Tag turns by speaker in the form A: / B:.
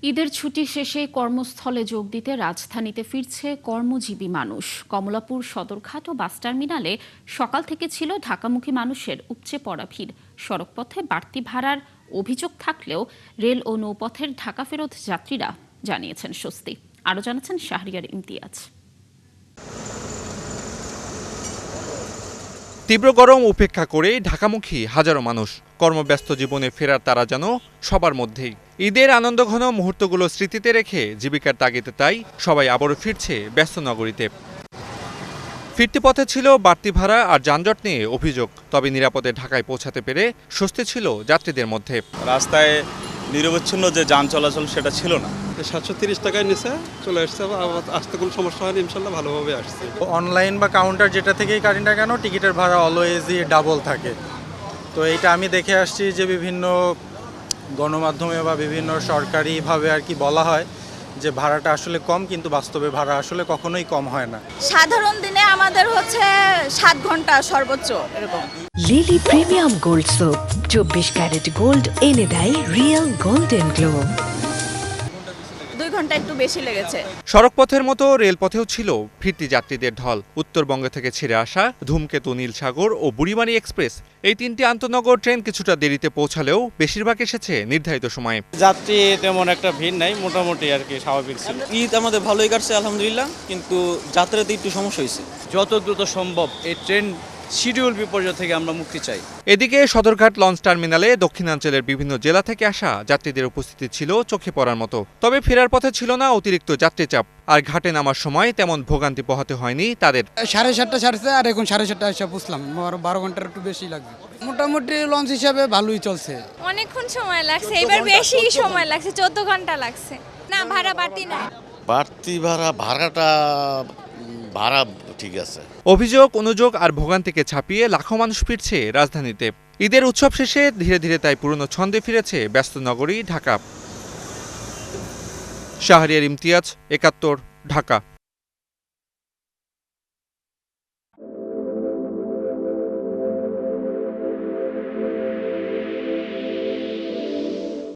A: ঈদের ছুটি শেষে কর্মস্থলে যোগ দিতে রাজধানীতে ফিরছে কর্মজীবী মানুষ। কমলাপুর সদরঘাট ও বাস টার্মিনালে সকাল থেকে ছিল ঢাকামুখী মানুষের উপচে পড়া ভিড়। সড়কপথে বাড়তি ভাড়ার অভিযোগ থাকলেও রেল ও নৌপথের ঢাকা ফেরত যাত্রীরা জানিয়েছেন স্বস্তি। আরও জানাচ্ছেন শাহরিয়ার ইমতিয়াজ।
B: তীব্র গরম উপেক্ষা করে ঢাকামুখী হাজারো মানুষ কর্মব্যস্ত জীবনে ফেরার তারা যেন সবার মধ্যেই। ঈদের আনন্দঘন মুহূর্তগুলো স্মৃতিতে রেখে জীবিকার তাগিদে তাই সবাই আবারও ফিরছে ব্যস্ত নগরীতে। ফিরতি পথে ছিল বাড়তি ভাড়া আর যানজট নিয়ে অভিযোগ, তবে নিরাপদে ঢাকায় পৌঁছাতে পেরে স্বস্তি ছিল যাত্রীদের মধ্যে।
C: রাস্তায় নিরবচ্ছিন্ন যে যান চলাচল সেটা ছিল না।
D: 730 টাকায় নিচে চলে আসছে, আসতে কোনো সমস্যা হয়নি, ইনশাল্লাহ ভালোভাবে আসছে।
E: অনলাইন বা কাউন্টার যেটা থেকেই কাটি না কেন, টিকিটের ভাড়া অলওয়েজই ডাবল থাকে। তো এইটা আমি দেখে আসছি যে বিভিন্ন গণমাধ্যমে বা বিভিন্ন সরকারিভাবে আর কি বলা হয় যে ভাড়াটা আসলে কম, কিন্তু বাস্তবে ভাড়া আসলে কখনোই কম হয় না।
F: সাধারণ দিনে আমাদের 7 ঘন্টা সর্বোচ্চ এরকম।
G: Lily premium gold soap 24 carat gold এনে দেয় রিয়েল গোল্ডেন গ্লো।
F: 2 ঘন্টা একটু বেশি লেগেছে।
B: সড়কপথের মতো রেলপথেও ছিল ফিরতি যাত্রীদের ঢল। উত্তরবঙ্গ থেকে ছেড়ে আসা ধূমকেতু, নীলসাগর ও বুড়িমারি এক্সপ্রেস, এই 3টি আন্তনগর ট্রেন কিছুটা দেরিতে পৌঁছালেও বেশিরভাগ এসেছে নির্ধারিত সময়ে।
H: যাত্রী তেমন একটা ভিড় নাই, মোটামুটি আর কি স্বাভাবিক ছিল।
I: ঈদ আমাদের ভালোই কাটছে আলহামদুলিল্লাহ, কিন্তু যাত্রাতে একটু সমস্যা হয়েছে।
H: যত দ্রুত সম্ভব এই ট্রেন শিডিউল বিপর্যয় থেকে আমরা মুক্তি চাই।
B: এদিকে সদরঘাট লঞ্চ টার্মিনালে দক্ষিণাঞ্চলের বিভিন্ন জেলা থেকে আসা যাত্রীদের উপস্থিতি ছিল চোখে পড়ার মতো। তবে ফেরার পথে ছিল না অতিরিক্ত যাত্রী চাপ, আর ঘাটে নামার সময় তেমন ভোগান্তি পোহাতে হয়নি তাদের।
J: 7:30 ছাড়ছে, আর এখন 7:30 এসে বুঝলাম 12 ঘন্টার একটু বেশি লাগবে। মোটামুটি লঞ্চ হিসাবে ভালোই চলছে।
F: অনেকক্ষণ সময় লাগছে, এবার বেশি সময় লাগছে, 14 ঘন্টা লাগছে। না, ভাড়া বাড়তি না।
K: বাড়তি ভাড়া ঠিক আছে।
B: অভিযোগ, অনুযোগ আর ভোগান্তিকে ছাপিয়ে লাখো মানুষ ফিরছে রাজধানীতে। ঈদের উৎসব শেষে ধীরে ধীরে তাই পুরনো ছন্দে ফিরেছে ব্যস্ত নগরী ঢাকা। শাহরিয়ার ইমতিয়াজ, ৭১, ঢাকা।